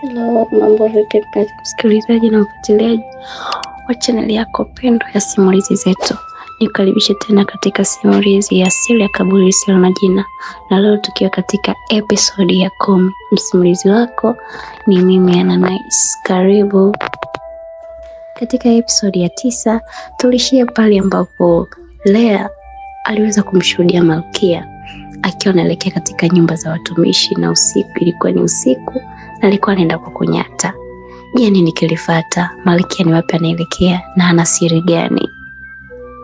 Hello, mambo vipi mpenzi msikilizaji na mfuatiliaji wa chaneli yako pendwa ya simulizi zetu. Nikukaribishe tena katika simulizi ya Siri ya Kaburi Lisilo na Jina, na leo tukiwa katika episodi ya 10. Msimulizi wako ni mimi Ananice. Karibu. Katika episodi ya 9 tulishia pale ambapo Lea aliweza kumshuhudia Malkia akiwa anaelekea katika nyumba za watumishi, na ilikuwa ni usiku na alikuwa anaenda kwa kunyata. Je, nini kilifuata? Malkia ni wapi anaelekea na ana siri gani?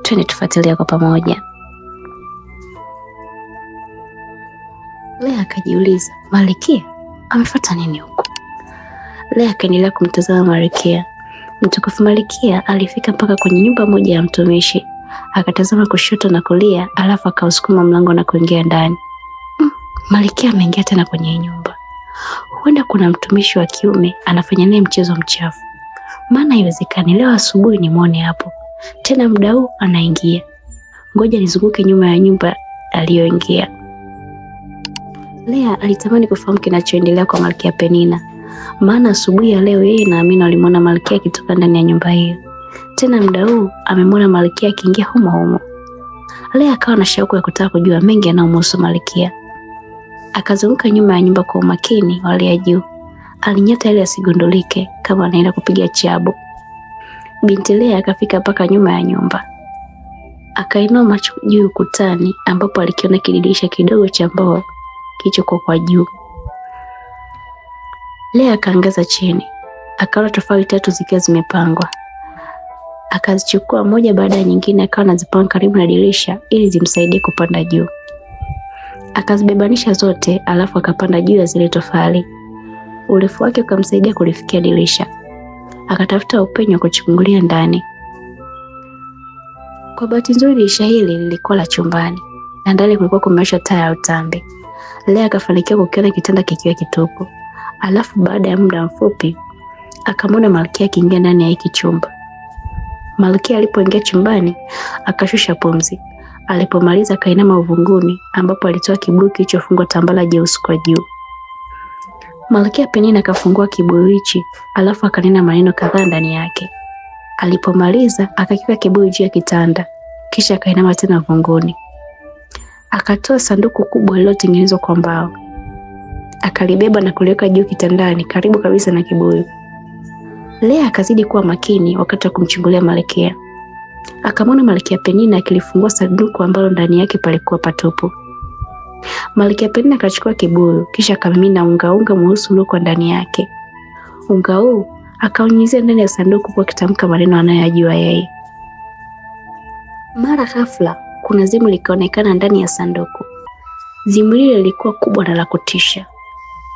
Twende tufuatilie kwa pamoja. Lea akajiuliza, Malkia amefuata nini huko? Lea akaendelea kumtazama Malkia. Mtukufu Malkia alifika mpaka kwenye nyumba moja ya mtumishi, akatazama kushoto na kulia, alafu akausukuma mlango na kuingia ndani. Malkia ameingia tena kwenye nyumba. Huenda kuna mtumishi wa kiume anafanya naye mchezo mchafu, maana haiwezekani leo asubuhi nimwone hapo tena muda huu anaingia. Ngoja nizunguke nyuma ya nyumba aliyoingia. Lea alitamani kufahamu kinachoendelea kwa Malkia Penina, maana asubuhi ya leo yeye na Amina walimwona Malkia akitoka ndani ya nyumba hiyo, tena muda huu amemwona Malkia akiingia humo. Lea akawa na shauku ya kutaka kujua mengi yanayomhusu Malkia. Akazunguka nyuma ya nyumba kwa umakini wa hali ya juu. Alinyata ili asigundulike kama anaenda kupiga chabu. Binti Lea akafika mpaka nyuma ya nyumba. Akainua macho juu ukutani ambapo alikiona kidirisha kidogo cha mbao kilichokuwa kwa juu. Lea akaangaza chini. Akaona tofali 3 zikiwa zimepangwa. Akazichukua moja baada ya nyingine, akawa anazipanga karibu na dirisha ili zimsaidie kupanda juu. Akazibebanisha zote, alafu akapanda juu ya zile tofali. Urefu wake ukamsaidia kulifikia dirisha. Akatafuta upenyo kuchungulia ndani. Kwa bahati nzuri dirisha hili lilikuwa la chumbani, na ndani kulikuwa kumewashwa taa ya utambi. Lea akafanikiwa kukiona kitanda kikiwa kitupu. Alafu baada ya muda mfupi akamwona Malkia akiingia ndani ya hiki chumba. Malkia alipoingia chumbani akashusha pumzi. Alipomaliza akainama uvunguni ambapo alitoa kibuyu kilichofungwa tambala jeusi kwa juu. Malkia Penina akafungua kibuyu hichi, alafu akanena maneno kadhaa ndani yake. Alipomaliza akakiweka kibuyu juu ya kitanda, kisha akainama tena uvunguni. Akatoa sanduku kubwa lililotengenezwa kwa mbao. Akalibeba na kuliweka juu kitandani karibu kabisa na kibuyu. Lea akazidi kuwa makini wakati wa kumchungulia Malkia. Akamwona Malkia Penina akilifungua sanduku ambalo ndani yake palikuwa patupu. Malkia Penina akachukua kibuyu kisha akamimina unga mweusi uliokuwa ndani yake. Unga huu akaunyunyizia ndani ya sanduku kwa kitamka maneno anayoyajua yeye. Mara ghafla kuna zimu likaonekana ndani ya sanduku. Zimu lile lilikuwa kubwa na la kutisha.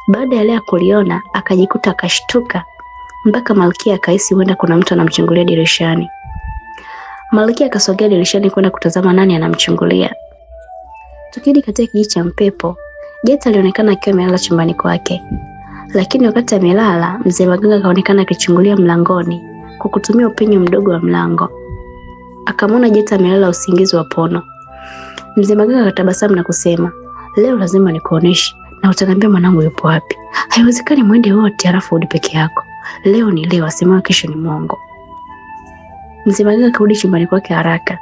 Baada ya Lea kuliona akajikuta akashtuka mpaka Malkia akahisi huenda kuna mtu anamchungulia dirishani. Malkia akasogea dirishani kwenda kutazama nani anamchungulia. Tukirudi katika kijiji cha Mpepo, Jeta alionekana akiwa amelala chumbani kwake. Lakini wakati amelala, Mzee Maganga akaonekana akichungulia mlangoni kwa kutumia upenyo mdogo wa mlango. Akamwona Jeta amelala usingizi wa pono. Mzee Maganga akatabasamu na kusema, "Leo lazima nikuoneshe na utaniambia mwanangu yupo wapi. Haiwezekani muende wote alafu urudi peke yako. Leo ni leo, asemao kesho ni mwongo." Mzee Maganga akarudi chumbani kwake haraka.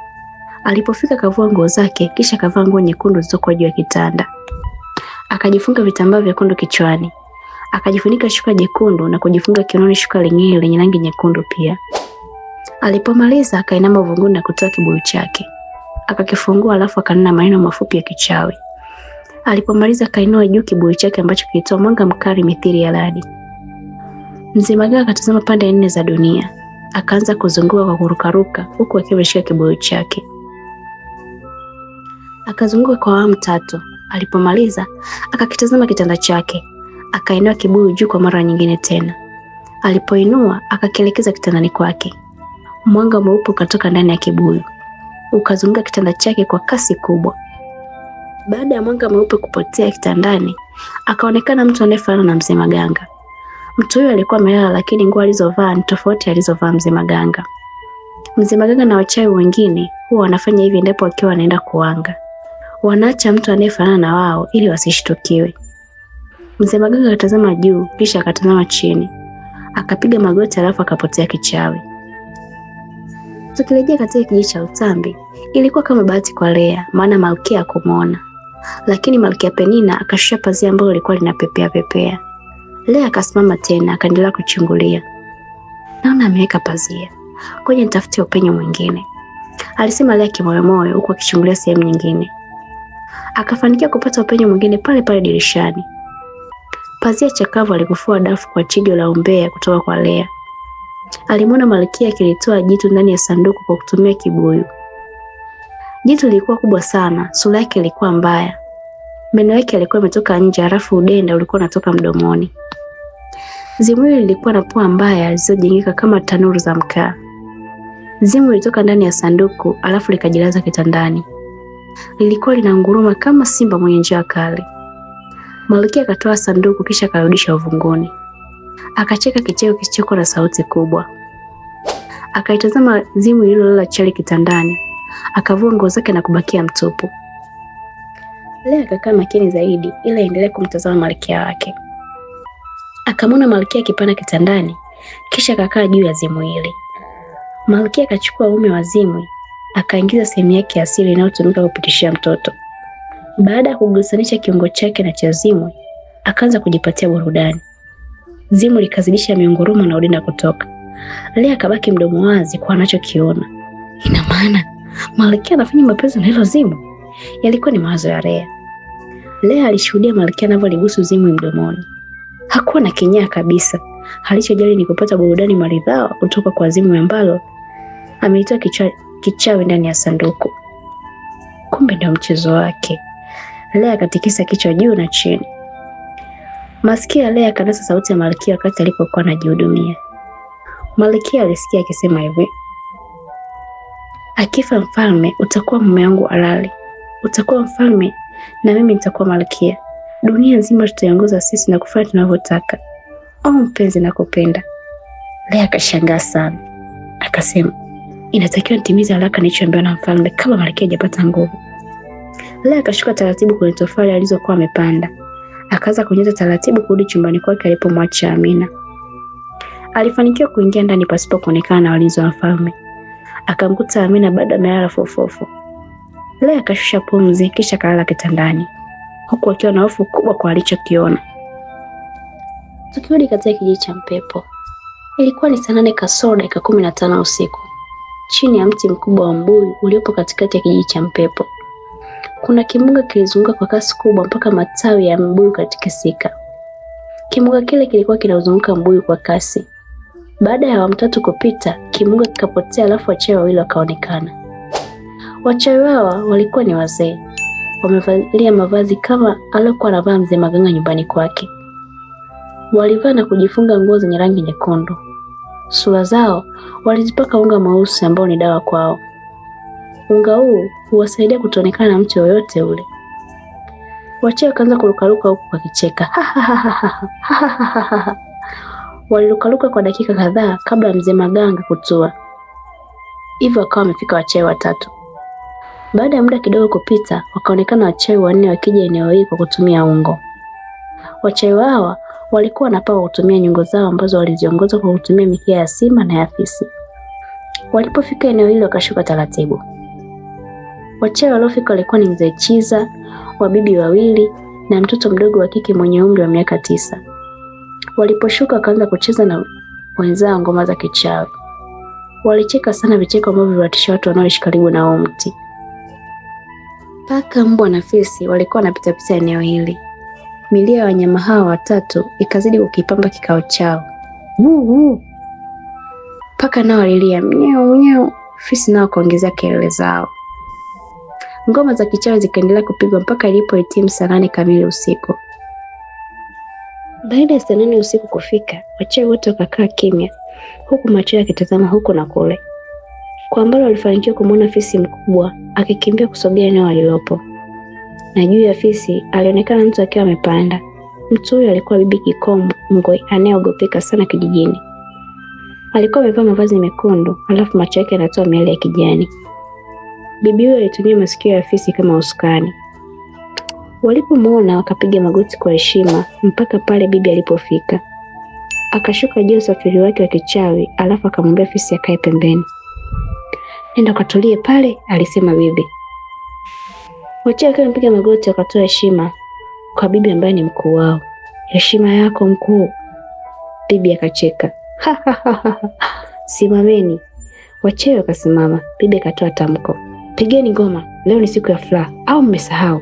Alipofika kavua nguo zake kisha kavaa nguo nyekundu zilizokuwa juu ya kitanda. Akajifunga vitambaa vyekundu kichwani. Akajifunika shuka jekundu na kujifunga kiunoni shuka lingine lenye rangi nyekundu pia. Alipomaliza akainama uvunguni na kutoa kibuyu chake. Akakifungua alafu akanena maneno mafupi ya kichawi. Alipomaliza akainua juu kibuyu chake ambacho kilitoa mwanga mkali mithili ya radi. Mzee Maganga akatazama pande 4 za dunia. Akaanza kuzunguka kwa kurukaruka huku akiwa ameshika kibuyu chake. Akazunguka kwa awamu 3. Alipomaliza akakitazama kitanda chake. Akainua kibuyu juu kwa mara nyingine tena. Alipoinua akakielekeza kitandani kwake. Mwanga mweupe ukatoka ndani ya kibuyu. Ukazunguka kitanda chake kwa kasi kubwa. Baada ya mwanga mweupe kupotea kitandani, akaonekana mtu anayefanana na Mzee Maganga. Mtu huyo alikuwa amelala, lakini nguo alizovaa ni tofauti alizovaa Mzee Maganga. Mzee Maganga na wachawi wengine huwa wanafanya hivi ndipo wakiwa wanaenda kuanga. Wanaacha mtu anayefanana na wao ili wasishtukiwe. Mzee Maganga akatazama juu kisha akatazama chini. Akapiga magoti alafu akapotea kichawi. Tukirejea katika kijiji cha Utambi, ilikuwa kama bahati kwa Lea, maana Malkia hakumuona. Lakini Malkia Penina akashusha pazia ambalo lilikuwa linapepea pepea. Lea akasimama tena akaendelea kuchungulia. Naona ameweka pazia. Ngoja nitafutie upenyo mwingine, alisema Lea kimoyomoyo huku akichungulia sehemu nyingine. Akafanikiwa kupata upenyo mwingine pale pale dirishani. Pazia chakavu alikufua dafu kwa chigo la umbea kutoka kwa Lea. Alimwona Malkia akilitoa jitu ndani ya sanduku kwa kutumia kibuyu. Jitu lilikuwa kubwa sana, sura yake ilikuwa mbaya. Meno yake yalikuwa yametoka nje, halafu udenda ulikuwa unatoka mdomoni. Zimu hili lilikuwa na pua mbaya zilizojengeka kama tanuru za mkaa. Zimu lilitoka ndani ya sanduku alafu likajilaza kitandani. Lilikuwa linanguruma kama simba mwenye njaa kali. Malkia akatoa sanduku kisha akarudisha uvunguni. Akacheka kicheko kisichokuwa na sauti kubwa. Akaitazama zimu lililolala chali kitandani. Akavua nguo zake na kubakia mtupu. Lea akakaa makini zaidi ili aendelee kumtazama Malkia wake. Akamwona Malkia akipanda kitandani kisha akakaa juu ya zimu hili. Malkia akachukua uume wa zimu akaingiza sehemu yake asili inayotumika kupitishia mtoto. Baada ya kugusanisha kiungo chake na cha zimu, akaanza kujipatia burudani. Zimu likazidisha miungurumo na udenda kutoka. Lea akabaki mdomo wazi kwa anachokiona. Ina maana Malkia anafanya mapenzi na hilo zimu? Yalikuwa ni mawazo ya Lea. Lea alishuhudia Malkia anavyolibusu zimu mdomoni. Hakuwa na kinyaa kabisa. Alichojali ni kupata burudani maridhawa kutoka kwa zimu ambalo ameitoa kichawi ndani ya sanduku. Kumbe ndio mchezo wake. Lea akatikisa kichwa juu na chini. Masikio ya Lea akanasa sauti ya Malkia wakati alipokuwa anajihudumia. Malkia alisikia akisema hivi: akifa mfalme utakuwa mume wangu halali. Utakuwa mfalme na mimi nitakuwa Malkia. Dunia nzima tutaiongoza sisi na kufanya tunavyotaka. Oh mpenzi, nakupenda. Lea akashangaa sana. Akasema, inatakiwa nitimize haraka nilichoambiwa na mfalme kama Malkia hajapata nguvu. Lea akashuka taratibu kwenye tofali alizokuwa amepanda. Akaanza kunyeza taratibu kurudi chumbani kwake alipomwacha Amina. Alifanikiwa kuingia ndani pasipo kuonekana na walinzi wa mfalme. Akamkuta Amina bado amelala fofofo. Lea akashusha pumzi kisha kalala kitandani, huku akiwa na hofu kubwa kwa alichokiona. Tukirudi katika kijiji cha Mpepo, ilikuwa ni saa 8 kasoro dakika 15 usiku. Chini ya mti mkubwa wa mbuyu uliopo katikati ya kijiji cha Mpepo, kuna kimbunga kilizunguka kwa kasi kubwa mpaka matawi ya mbuyu katikisika. Kimbunga kile kilikuwa kinauzunguka mbuyu kwa kasi. Baada ya awamu 3 kupita, kimbunga kikapotea alafu wachawi wawili wakaonekana. Wachawi hawa walikuwa ni wazee. Wamevalia mavazi kama aliyokuwa anavaa Mzee Maganga nyumbani kwake. Walivaa na kujifunga nguo zenye rangi nyekundu. Sura zao walizipaka unga mweusi ambao ni dawa kwao. Unga huu huwasaidia kutoonekana na mtu yoyote ule. Wachawi wakaanza kurukaruka huku wakicheka. Walirukaruka kwa dakika kadhaa kabla Mzee Maganga kutua. Hivyo wakawa wamefika wachawi 3. Baada ya muda kidogo kupita, wakaonekana wachawi 4 wakija eneo hili kwa kutumia ungo. Wachawi hawa walikuwa wanapaa kutumia nyungo zao ambazo waliziongoza kwa kutumia mikia ya simba na ya fisi. Walipofika eneo hilo wakashuka taratibu. Wachawi waliofika walikuwa ni Mzee Chiza, wabibi wawili na mtoto mdogo wa kike mwenye umri wa miaka 9. Waliposhuka wakaanza kucheza na wenzao ngoma za kichawi. Walicheka sana vicheko ambavyo viliwatisha watu wanaoishi karibu na huo mti. Paka, mbwa na fisi walikuwa wanapita eneo hili. Milio ya wanyama hawa 3 ikazidi kukipamba kikao chao. Paka nao walilia mnyeo mnyeo, fisi nao kaongezea kelele zao. Ngoma za kichawi zikaendelea kupigwa mpaka ilipohitimu saa 8 kamili usiku. Baada ya saa 8 usiku kufika, wachawi wote wakakaa kimya, huku macho yakitazama huko na kule. Kwa mbali walifanikiwa kumwona fisi mkubwa akikimbia kusogea eneo alilopo. Na juu ya fisi alionekana mtu akiwa amepanda. Mtu huyo alikuwa Bibi Kikongwe anayeogopeka sana kijijini. Alikuwa amevaa mavazi mekundu, alafu macho yake yanatoa miale ya kijani. Bibi huyo alitumia masikio ya fisi kama usukani. Walipomwona wakapiga magoti kwa heshima mpaka pale bibi alipofika. Akashuka juu usafiri wake wa kichawi, alafu akamwambia fisi akae pembeni. Nenda ukatulie pale, alisema bibi. Wachawi wakiwa wamepiga magoti wakatoa heshima kwa bibi ambaye ni mkuu wao. Heshima yako mkuu. Bibi akacheka. Simameni. Wachawi wakasimama. Bibi akatoa tamko. Pigeni ngoma, leo ni siku ya furaha, au mmesahau?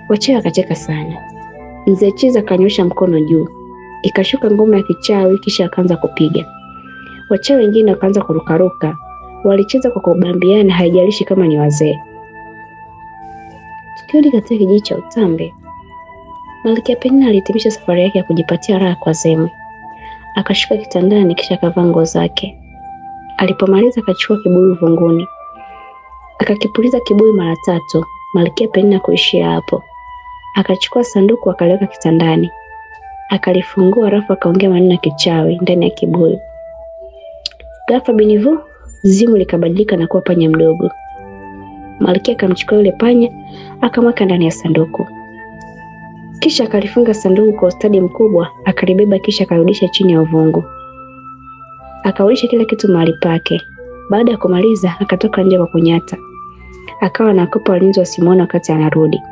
Wachawi wakacheka sana. Mzee Chiza akanyosha mkono juu. Ikashuka ngoma ya kichawi kisha akaanza kupiga. Wachawi wengine wakaanza kurukaruka. Walicheza kwa kubambiana, haijalishi kama ni wazee. Tukio katika kijiji cha Utambe. Malkia Penina alihitimisha safari yake ya kujipatia raha kwa Zemu. Akashuka kitandani kisha akavaa nguo zake. Alipomaliza akachukua kibuyu uvunguni. Akakipuliza kibuyu mara 3. Malkia Penina kuishia hapo. Akachukua sanduku akaliweka kitandani. Akalifungua alafu akaongea maneno ya kichawi ndani ya kibuyu. Ghafla binivu zimu likabadilika na kuwa panya mdogo. Malkia akamchukua yule panya akamweka ndani ya sanduku. Kisha akalifunga sanduku kwa ustadi mkubwa, akalibeba kisha akarudisha chini ya uvungu. Akarudisha kila kitu mahali pake. Baada ya kumaliza akatoka nje kwa kunyata. Akawa anakopa walinzi wasimuone wakati anarudi.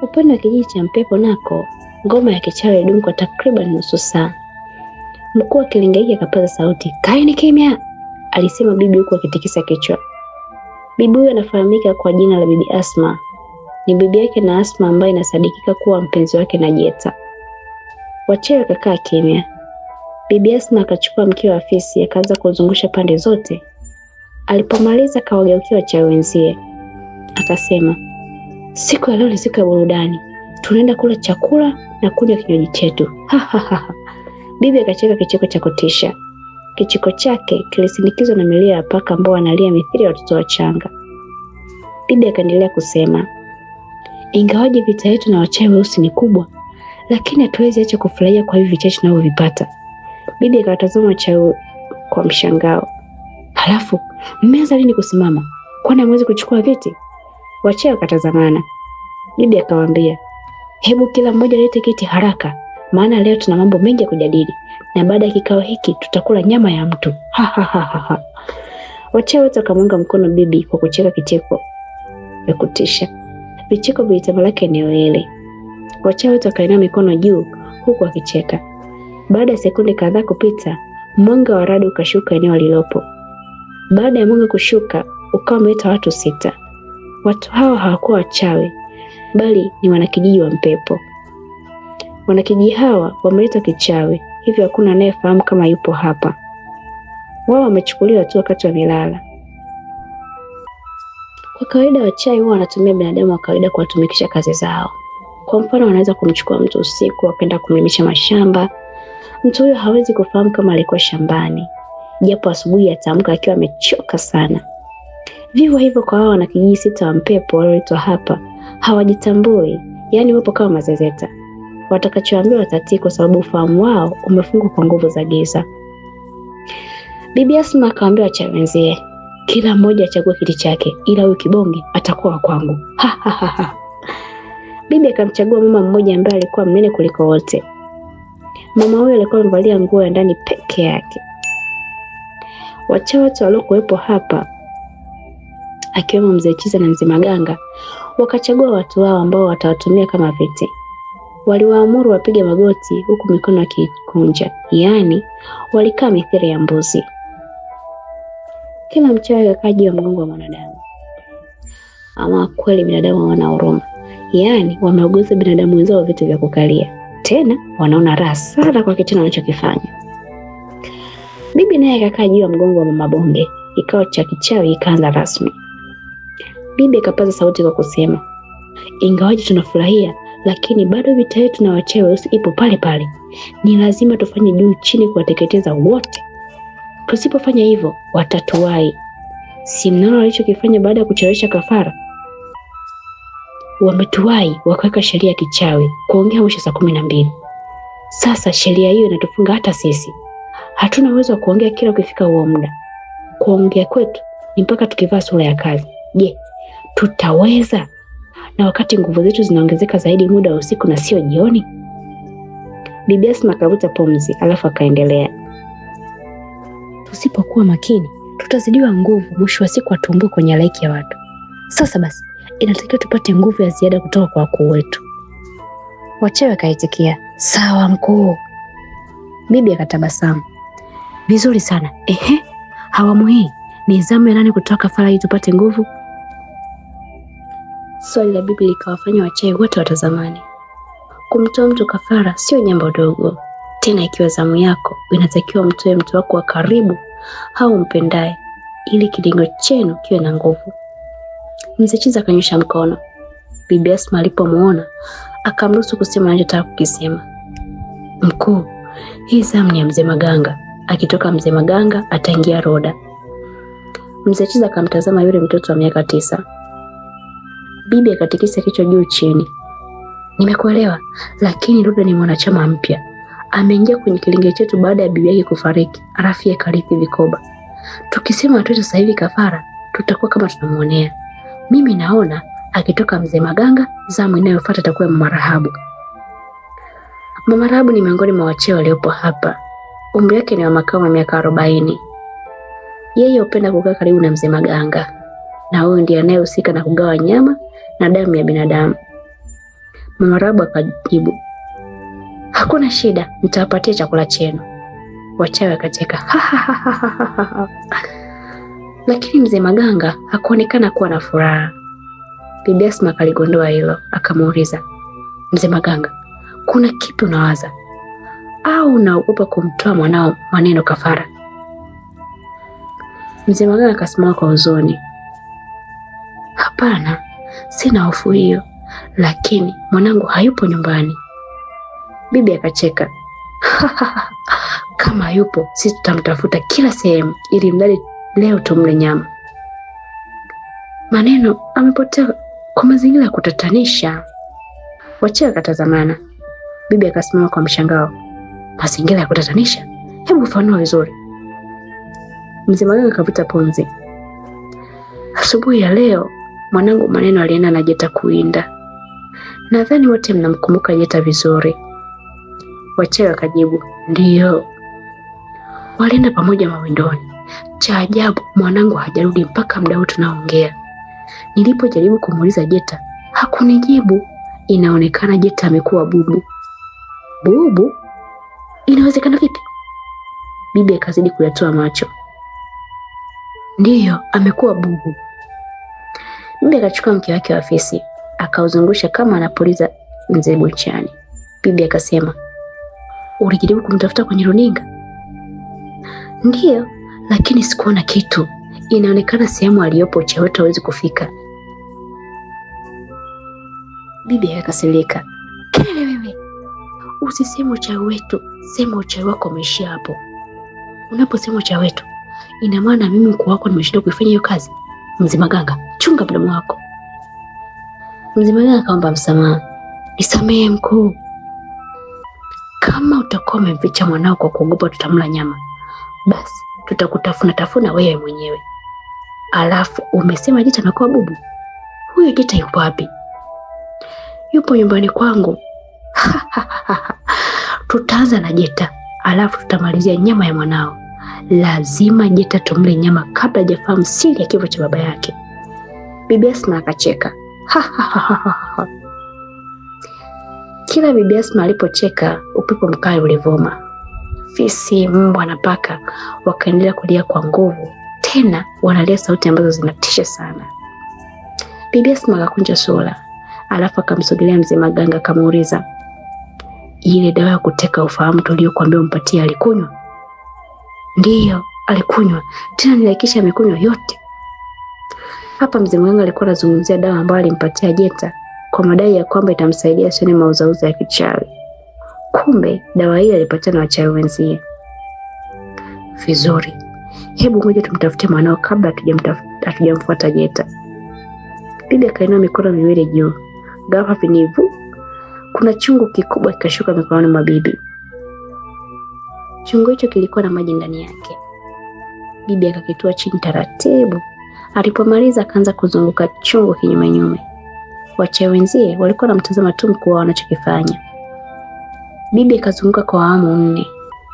Upande wa kijiji cha Mpepo nako, ngoma ya kichawi ilidumu kwa takriban nusu saa. Mkuu wa Kilingaiki akapaza sauti, "Kaeni kimya!" alisema bibi huku akitikisa kichwa. Bibi huyo anafahamika kwa jina la Bibi Asma. Ni bibi yake na Asma ambaye inasadikika kuwa mpenzi wake na Jeta. Wachawi wakakaa kimya. Bibi Asma akachukua mkia wa fisi akaanza kuzungusha pande zote. Alipomaliza akawageukia wachawi wenzie. Akasema, "Siku ya leo ni siku ya burudani. Tunaenda kula chakula na kunywa kinywaji chetu." Bibi akacheka kicheko cha kutisha. Kicheko chake kilisindikizwa na milio ya paka ambao wanalia mithili ya watoto wachanga. Bibi akaendelea kusema, "Ingawaje vita yetu na wachawi weusi ni kubwa, lakini hatuwezi acha kufurahia kwa hivi vichache tunavyovipata." Bibi akawatazama wachawi kwa mshangao. "Halafu, mmeanza lini kusimama? Kwani hamwezi kuchukua viti?" Wachawi wakatazamana. Bibi akawaambia, "Hebu kila mmoja alete kiti haraka, maana leo tuna mambo mengi ya kujadili, na baada ya kikao hiki tutakula nyama ya mtu." Wachawi wote wakamuunga mkono bibi kwa kucheka kicheko ya kutisha. Vicheko vilitamalaki eneo hili. Wachawi wote wakainua mikono juu huku wakicheka. Baada ya sekunde kadhaa kupita, mwanga wa radi ukashuka eneo lilopo. Baada ya mwanga kushuka, ukawa umeleta watu 6. Watu hawa hawakuwa wachawi, bali ni wanakijiji wa Mpepo. Wanakijiji hawa wameleta kichawi, hivyo hakuna anayefahamu kama yupo hapa. Wao wamechukuliwa tu wakati wa milala. Kwa kawaida wachawi huwa wanatumia binadamu wa kawaida kuwatumikisha kazi zao. Kwa mfano, wanaweza kumchukua mtu usiku wakaenda kumlimisha mashamba. Mtu huyo hawezi kufahamu kama alikuwa shambani, japo asubuhi ataamka akiwa amechoka sana. Vivyo hivyo kwa hao wanakijiji 6 wa Mpepo walioitwa hapa, hawajitambui, yaani wapo kama mazezeta. Watakachoambiwa watatii kwa sababu ufahamu wao umefungwa kwa nguvu za giza. Bibi Asma akawaambia wachawi wenzie, "Kila mmoja achague kiti chake, ila huyu kibonge atakuwa wa kwangu." Bibi akamchagua mama mmoja ambaye alikuwa mnene kuliko wote. Mama huyo alikuwa amevalia nguo ya ndani peke yake. Wachawi wote waliokuwepo hapa, akiwemo Mzee Chiza na Mzee Maganga, wakachagua watu wao ambao watawatumia kama viti. Waliwaamuru wapige magoti huku mikono wakikunja, yaani walikaa mithili ya mbuzi. Kila mchawi akakaa juu ya mgongo wa mwanadamu. Ama kweli binadamu wana huruma, yaani wameogoza binadamu wenzao vitu vya kukalia. Tena wanaona raha sana kwa kitendo wanachokifanya. Bibi naye akakaa juu ya mgongo wa Mama Bonge. Kikao cha kichawi ikaanza rasmi. Bibi akapaza sauti kwa kusema, "Ingawaje tunafurahia, lakini bado vita yetu na wachawi weusi ipo pale pale. Ni lazima tufanye juu chini kuwateketeza wote. Tusipofanya hivyo watatuwai. Si mnaona walichokifanya baada ya kuchelewesha kafara? Wametuwai wakaweka sheria ya kichawi kuongea mwisho saa 12. Sasa sheria hiyo inatufunga hata sisi. Hatuna uwezo wa kuongea kila ukifika huo muda. Kuongea kwetu ni mpaka tukivaa sura ya kazi. Je, tutaweza?" na wakati nguvu zetu zinaongezeka zaidi muda wa usiku na sio jioni? Bibi Asma akavuta pumzi alafu akaendelea. Tusipokuwa makini tutazidiwa nguvu, mwisho wa siku atumbue kwenye halaiki ya watu. Sasa basi inatakiwa tupate nguvu ya ziada kutoka kwa wakuu wetu. Wachawi akaitikia, sawa mkuu. Bibi akatabasamu, vizuri sana. Awamu hii ni zamu ya nani kutoa kafara ili tupate nguvu? Swali la bibi likawafanya wachawi wote watazamani. Kumtoa mtu kafara sio jambo dogo, tena ikiwa zamu yako inatakiwa mtoe mtu wako wa karibu au mpendaye ili kilingo chenu kiwe na nguvu. Mzee Chiza akanyosha mkono. Bibi Asma alipomuona akamruhusu kusema anachotaka kukisema. Mkuu, hii zamu ni ya Mzee Maganga. Akitoka Mzee Maganga ataingia Roda. Mzee Chiza akamtazama yule mtoto wa miaka 9. Bibi akatikisa kichwa juu chini. Nimekuelewa, lakini Roda ni mwanachama mpya. Ameingia kwenye kilinge chetu baada ya bibi yake kufariki, alafu yeye karithi vikoba. Tukisema atoe sasa hivi kafara, tutakuwa kama tunamuonea. Mimi naona akitoka Mzee Maganga, zamu inayofuata itakuwa Mama Rahabu. Mama Rahabu ni miongoni mwa wachawi waliopo hapa. Umri wake ni wa makamo ya miaka 40. Yeye hupenda kukaa karibu na Mzee Maganga, na huyo ndiye anayehusika na kugawa nyama na damu ya binadamu. Mama Rahabu akajibu, hakuna shida, nitawapatia chakula chenu. Wachawi wakacheka. Lakini Mzee Maganga hakuonekana kuwa na furaha. Bibi Asma akaligondoa hilo, akamuuliza, Mzee Maganga, kuna kipi unawaza? Au unaogopa kumtoa mwanao maneno kafara? Mzee Maganga akasimama kwa huzuni. Hapana, sina hofu hiyo, lakini mwanangu hayupo nyumbani. Bibi akacheka. Kama yupo, sisi tutamtafuta kila sehemu ili mradi leo tumle nyama. Maneno amepotea kwa mazingira ya kutatanisha. Wachawi wakatazamana. Bibi akasimama kwa mshangao. Mazingira ya kutatanisha? Hebu fanua vizuri. Mzee Maganga akavuta pumzi. Asubuhi ya leo mwanangu Maneno alienda na Jeta kuwinda. Nadhani wote mnamkumbuka Jeta vizuri. Wachawi wakajibu, ndiyo. Walienda pamoja mawindoni. Cha ajabu mwanangu hajarudi mpaka muda huu tunaongea. Nilipojaribu kumuuliza Jeta, hakunijibu. Inaonekana Jeta amekuwa bubu. Bubu? Inawezekana vipi? Bibi akazidi kuyatoa macho. Ndiyo, amekuwa bubu. Bibi akachukua mke wake wa fisi, akauzungusha kama anapuliza mzee buchani. Bibi akasema, ulijaribu kumtafuta kwenye runinga? Ndiyo, lakini sikuona kitu. Inaonekana sehemu aliyopo uchawi wetu hawezi kufika. Bibi akakasirika. Kelele wewe! Usiseme uchawi wetu, sema uchawi wako umeishia hapo. Unaposema uchawi wetu, ina maana mimi mkuu wako nimeshindwa kuifanya hiyo kazi. Mzee Maganga, chunga mdomo wako. Mzee Maganga akaomba msamaha. Nisamehe mkuu. Kama utakuwa umemficha mwanao kwa kuogopa tutamla nyama, basi tutakutafuna wewe mwenyewe. Alafu umesema Jeta anakuwa bubu. Huyo Jeta yupo wapi? Yupo nyumbani kwangu. Tutaanza na Jeta, alafu tutamalizia nyama ya mwanao. Lazima Jeta tumle nyama kabla hajafahamu siri ya kifo cha baba yake. Bibi Asma akacheka. Kila Bibi Asma alipocheka, upepo mkali ulivuma. Fisi, mbwa na paka wakaendelea kulia kwa nguvu, tena wanalia sauti ambazo zinatisha sana. Bibi Asma akakunja sura, alafu akamsogelea Mzee Maganga akamuuliza, ile dawa ya kuteka ufahamu tuliyokuambia umpatie alikunywa? Ndiyo, alikunywa, tena nilihakikisha amekunywa yote. Hapa Mzee Maganga alikuwa anazungumzia dawa ambayo alimpatia Jeta kwa madai ya kwamba itamsaidia asione mauzauza ya kichawi. Kumbe dawa hii alipatiwa na wachawi wenzie. Vizuri, hebu ngoja tumtafute mwanao kabla hatujamfuata Jeta. Bibi akainua mikono miwili juu. Ghafla vinivu, kuna chungu kikubwa kikashuka mikononi mwa bibi. Chungu hicho kilikuwa na maji ndani yake. Bibi akakitoa chini taratibu. Alipomaliza akaanza kuzunguka chungu kinyume nyume. Wachawi wenzie walikuwa wanamtazama tu mkuu wao wanachokifanya. Bibi akazunguka kwa awamu 4,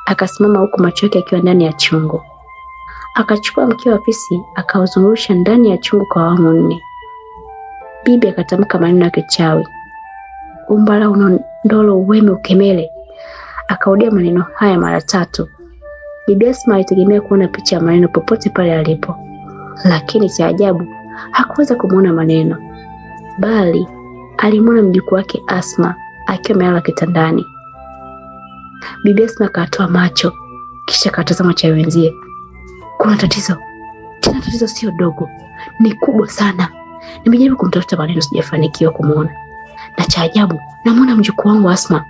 akasimama huku macho yake akiwa ndani ya chungu. Akachukua mkia wa fisi akauzungusha ndani ya chungu kwa awamu 4. Bibi akatamka maneno ya kichawi, umbala unondolo uweme ukemele. Akaudia maneno haya mara 3. Bibi Asma alitegemea kuona picha ya maneno popote pale alipo, lakini cha ajabu hakuweza kumuona maneno, bali alimwona mjukuu wake Asma akiwa amelala kitandani. Bibi Asma akatoa macho kisha akatazama wachawi wenzie. Kuna tatizo, tena tatizo sio dogo, ni kubwa sana. Nimejaribu kumtafuta maneno sijafanikiwa kumuona, na cha ajabu namuona mjukuu wangu Asma.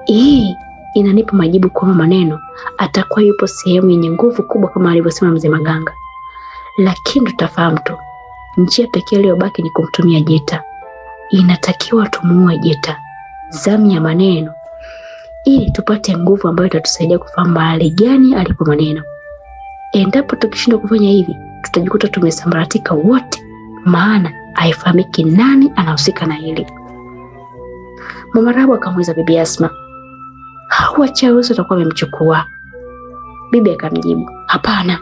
Hii inanipa majibu kwamba maneno atakuwa yupo sehemu yenye nguvu kubwa kama alivyosema mzee Maganga. Lakini tutafahamu tu, njia pekee iliyobaki ni kumtumia Jeta. Inatakiwa tumuue Jeta, zamu ya maneno, ili tupate nguvu ambayo itatusaidia kufahamu mahali gani alipo maneno. Endapo tukishindwa kufanya hivi, tutajikuta tumesambaratika wote, maana haifahamiki nani anahusika na hili. Mama Rahabu akamuuliza Bibi Asma, hao wachawi wote watakuwa wamemchukua? Bibi akamjibu, hapana.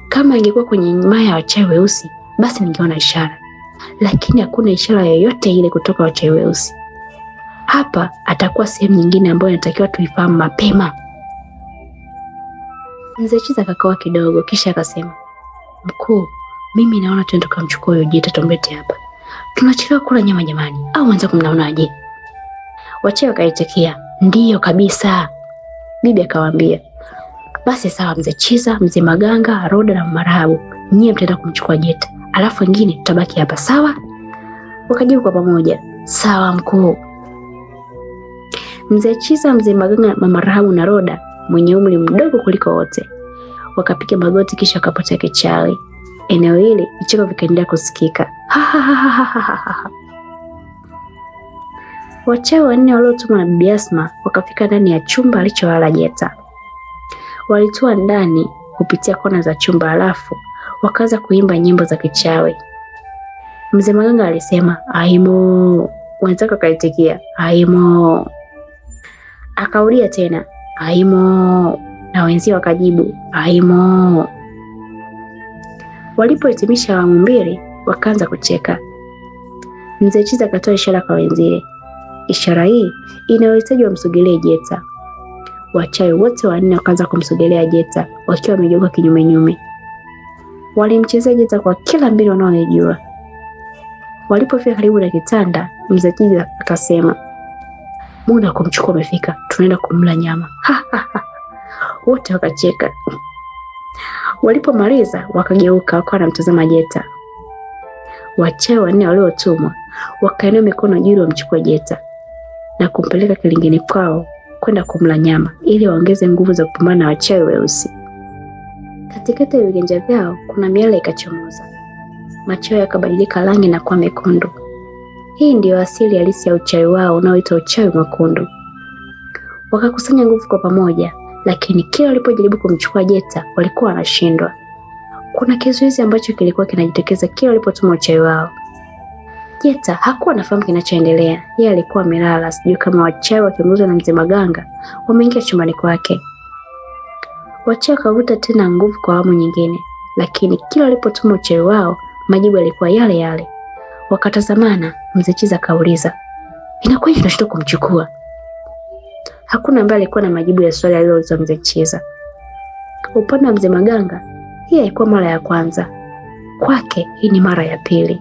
Kama ingekuwa kwenye nyumba ya wachawi weusi, basi ningeona ishara. Lakini hakuna ishara yoyote ile kutoka wachawi weusi. Hapa atakuwa sehemu nyingine ambayo inatakiwa tuifahamu mapema. Mzee Chiza akakaa kidogo kisha akasema, mkuu, mimi naona tuende tukamchukua huyo Jeta tumbete hapa. Tunachelewa kula nyama jamani, au wenzako mnaonaje? Wachawi wakaitikia, ndiyo kabisa. Bibi akawaambia, basi sawa mzee Chiza, mzee Maganga, Roda na Mama Rahabu, nyie mtaenda kumchukua Jeta, alafu wengine tutabaki hapa, sawa? Wakajibu kwa pamoja, sawa mkuu. Mzee Chiza, mzee Maganga, Mama Rahabu na Roda mwenye umri mdogo kuliko wote wakapiga magoti kisha wakapotea kichawi. Eneo hili vicheko vikaendelea kusikika. Wachawi 4 waliotumwa na Bibi Asma wakafika ndani ya chumba alicholala Jeta. Walitua ndani kupitia kona za chumba, alafu wakaanza kuimba nyimbo za kichawi. Mzee Maganga alisema, aimo. Wenzake wakaitikia, aimo. Akaulia tena, aimo, na wenzio wakajibu, aimo. Walipohitimisha awamu 2, wakaanza kucheka. Mzee Chiza akatoa ishara kwa wenzie. Ishara hii inawahitaji wamsogelee Jeta. Wachawi wote 4 wakaanza kumsogelea Jeta wakiwa wamegeuka kinyume nyume. Walimchezea Jeta kwa kila mbinu wanaoijua. Walipofika karibu na kitanda, Mzee Chiza akasema, muda kumchukua umefika, tunaenda kumla nyama. Wote wakacheka. Walipomaliza wakageuka wakawa wanamtazama Jeta. Wachawi 4 waliotumwa wakainua mikono juu wamchukue Jeta na kumpeleka kilingeni kwao kwenda kumla nyama ili waongeze nguvu za kupambana na wachawi weusi. Katikati ya viganja vyao kuna miale ikachomoza. Macho yao yakabadilika rangi na kuwa mekundu. Hii ndiyo asili halisi ya uchawi wao unaoitwa uchawi mwekundu. Wakakusanya nguvu kwa pamoja, lakini kila walipojaribu kumchukua Jeta walikuwa wanashindwa. Kuna kizuizi ambacho kilikuwa kinajitokeza kila walipotuma uchawi wao. Jeta hakuwa anafahamu kinachoendelea. Yeye alikuwa amelala, sijui kama wachawi wakiongozwa na mzee Maganga wameingia chumbani kwake. Wachawi wakavuta tena nguvu kwa awamu nyingine, lakini kila walipotuma uchawi wao majibu yalikuwa yale yale. Wakatazamana, mzee Chiza akauliza, inakuwaje tunashindwa kumchukua? Hakuna ambaye alikuwa na majibu ya swali aliloulizwa mzee Chiza. Upande wa mzee Maganga, hii haikuwa mara ya kwanza. Kwake hii ni mara ya pili.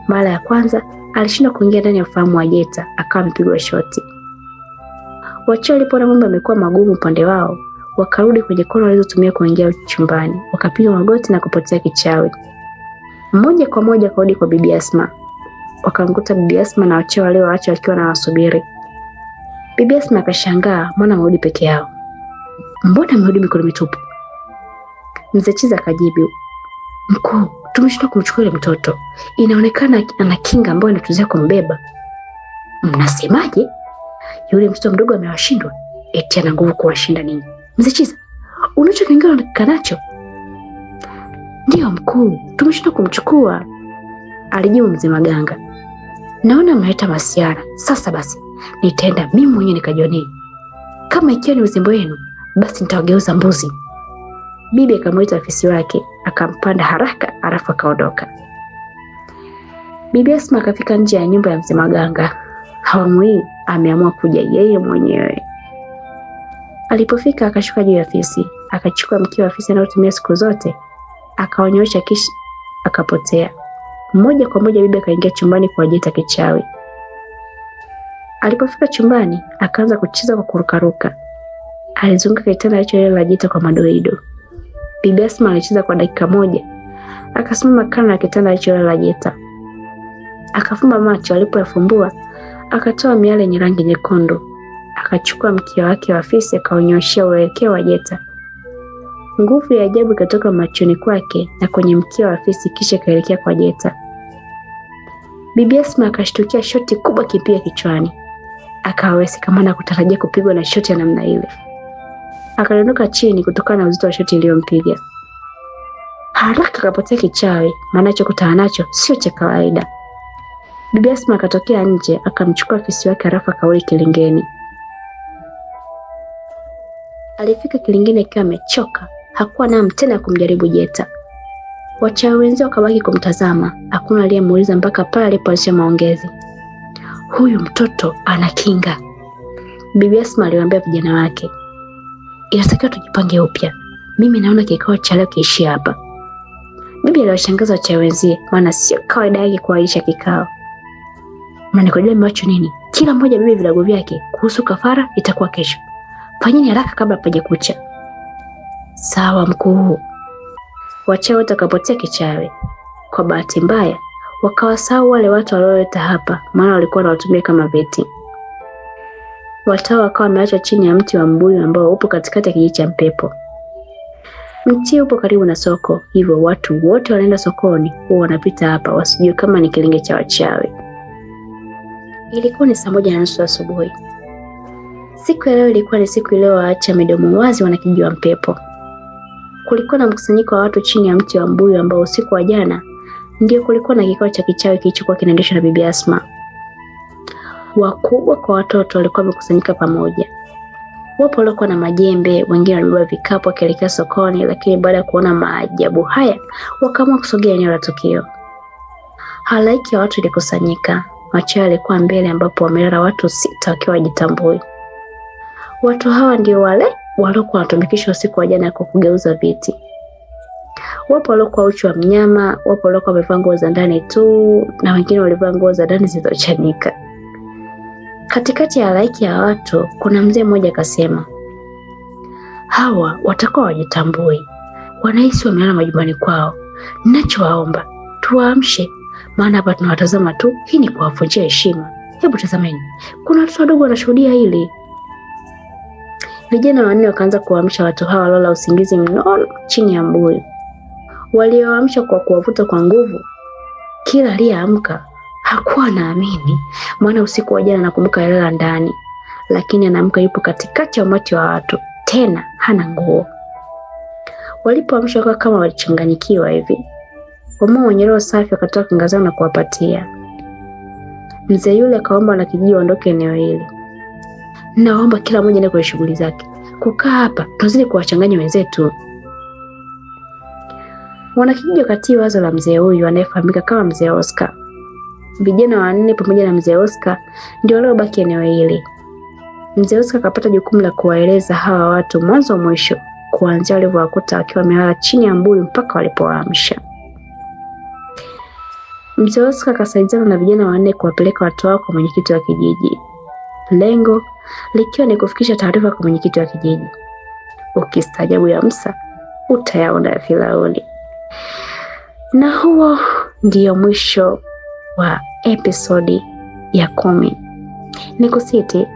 Mara ya kwanza alishindwa kuingia ndani ya ufahamu wa Jeta, akawa amepigwa shoti. Wachawi walipoona mambo yamekuwa magumu upande wao, wakarudi kwenye kona walizotumia kuingia chumbani, wakapiga magoti na kupotea kichawi. Moja kwa moja karudi kwa Bibi Asma. Wakamkuta Bibi Asma na wachawi walioacha wakiwa na wasubiri. Bibi Asma akashangaa, mbona amerudi peke yao? Mbona amerudi mikono mitupu? Mzee Chiza akajibu, mkuu, tumeshindwa kumchukua yule mtoto. Inaonekana ana kinga ambayo inatuzuia kumbeba. Mnasemaje? Yule mtoto mdogo amewashindwa? Eti ana nguvu kuwashinda ninyi? Mzee Chiza, unachokiongea nacho? Ndio mkuu, tumeshindwa kumchukua, alijibu mzee Maganga. naona mnaleta masiara. Sasa basi, nitaenda mimi mwenyewe nikajionee. Kama ikiwa ni uzembe wenu, basi nitawageuza mbuzi. Bibi akamwita afisi wake, akampanda haraka, alafu akaondoka. Bibi Asma akafika nje ya nyumba ya mzee Maganga. Awamu hii ameamua kuja yeye mwenyewe. Alipofika akashuka juu ya afisi, akachukua mkia wa afisi anaotumia siku zote, akaonyosha kisha akapotea. Moja kwa moja bibi akaingia chumbani kwa Jeta kichawi. Alipofika chumbani, akaanza kucheza kwa kurukaruka. Alizunguka kitanda hicho la Jeta kwa madoido. Bibi Asma alicheza kwa dakika moja, akasimama kando ya kitanda hicho la Jeta. Akafumba macho, alipoyafumbua akatoa miale yenye rangi nyekundu. Akachukua mkia wake wa afisi akaonyoshia uelekeo wa Jeta. Nguvu ya ajabu ikatoka machoni kwake na kwenye mkia wa afisi, kisha kaelekea kwa Jeta. Bibi Asma akashtukia shoti kubwa kipiga kichwani. Akawesi kama na kutarajia kupigwa na shoti ya namna ile. Akadondoka chini kutokana na uzito wa shoti iliyompiga. Haraka akapotea kichawi, maana chokutana nacho sio cha kawaida. Bibi Asma akatokea nje, akamchukua afisi wake harafa kauli kilingeni. Alifika kilingeni akiwa amechoka, hakuwa na tena ya kumjaribu Jeta. Wachawi wenzao wakabaki kumtazama, hakuna aliyemuuliza mpaka pale alipoanzisha maongezi. Huyu mtoto ana kinga. Bibi Asma aliwaambia vijana wake. Inatakiwa tujipange upya. Mimi naona kikao cha leo kiishia hapa. Bibi aliwashangaza wachawi wenzie, maana sio kawaida yake kuaisha kikao. Mnanikojua mmewacho nini? Kila mmoja bibi vilago vyake, kuhusu kafara itakuwa kesho. Fanyeni haraka kabla hapaja kucha. Sawa mkuu. Wachawi watakapotea kichawi. Kwa bahati mbaya, wakawasahau wale watu walioleta hapa, maana walikuwa wanawatumia kama veti. Watawa wakawa wameachwa chini ya mti wa mbuyu ambao upo katikati ya kijiji cha Mpepo. Mti upo karibu na soko, hivyo watu wote wanaenda sokoni huwa wanapita hapa wasijue kama ni kilinge cha wachawi. Ilikuwa ni 1:30 asubuhi. Siku ya leo ilikuwa ni siku iliyowaacha midomo wazi wanakijiji wa Mpepo. Kulikuwa na mkusanyiko wa watu chini ya mti wa mbuyu ambao usiku wa jana ndio kulikuwa na kikao cha kichawi kilichokuwa kinaendeshwa na Bibi Asma. Wakubwa kwa watoto walikuwa wamekusanyika pamoja. Wapo walikuwa na majembe, wengine walibeba vikapu wakielekea sokoni, lakini baada ya kuona maajabu haya wakaamua kusogea eneo la tukio. Halaiki ya watu ilikusanyika. Wachawi walikuwa mbele ambapo wamelala watu 6 wakiwa wajitambui. Watu hawa ndio wale waliokuwa wanatumikishwa usiku wa jana kwa kugeuza viti. Wapo waliokuwa uchi wa mnyama, wapo waliokuwa wamevaa nguo za ndani tu, na wengine walivaa nguo za ndani zilizochanika. Katikati ya halaiki ya watu kuna mzee mmoja akasema, hawa watakuwa wajitambui, wanahisi wamelala majumbani kwao. Ninachowaomba tuwaamshe, maana hapa tunawatazama tu, hii ni kuwavunjia heshima. Hebu tazameni, kuna watoto wadogo wanashuhudia hili. Vijana wanne wakaanza kuamsha watu hawa waliola usingizi mnono chini ya mbuyu. Walioamsha kwa kuwavuta kwa nguvu. Kila aliyeamka hakuwa naamini, maana usiku wa jana nakumbuka alilala ndani, lakini anaamka yupo katikati ya umati wa watu, tena hana nguo. Walipoamshwa wakawa kama walichanganyikiwa hivi. Wamama wenye roho safi wakatoa kinga zao na kuwapatia. Mzee yule akaomba wanakijiji waondoke eneo hili. Naomba kila mmoja aende kwa shughuli zake. Kukaa hapa tuzidi kuwachanganya wenzetu. Wanakijiji wakatii wazo la mzee huyu anayefahamika kama Mzee Oscar. Vijana wanne pamoja na Mzee Oscar ndio waliobaki eneo hili. Mzee Oscar akapata jukumu la kuwaeleza hawa watu mwanzo mwisho, kuanzia walivyowakuta wakiwa wamelala chini ya mbuyu mpaka walipoamsha. Mzee Oscar akasaidiana na vijana wanne kuwapeleka watu wao kwa mwenyekiti wa kijiji. Lengo likiwa ni kufikisha taarifa kwa mwenyekiti wa kijiji. Ukistaajabu ya Musa utayaona ya Firauni. Na huo ndio mwisho wa episodi ya 10. Nikusiti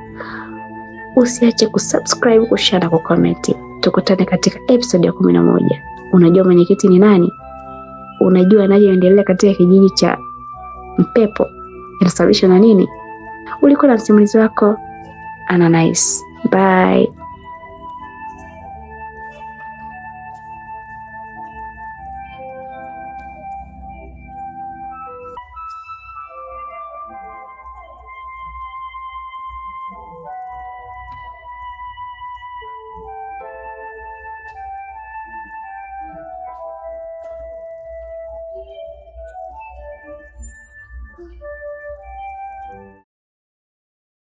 usiache kusubscribe, kushare na kucomment. Tukutane katika episodi ya 11. Unajua mwenyekiti ni nani? Unajua anayoendelea katika kijiji cha Mpepo inasababishwa na nini? Ulikuwa na msimulizi wako Ananice. Bye.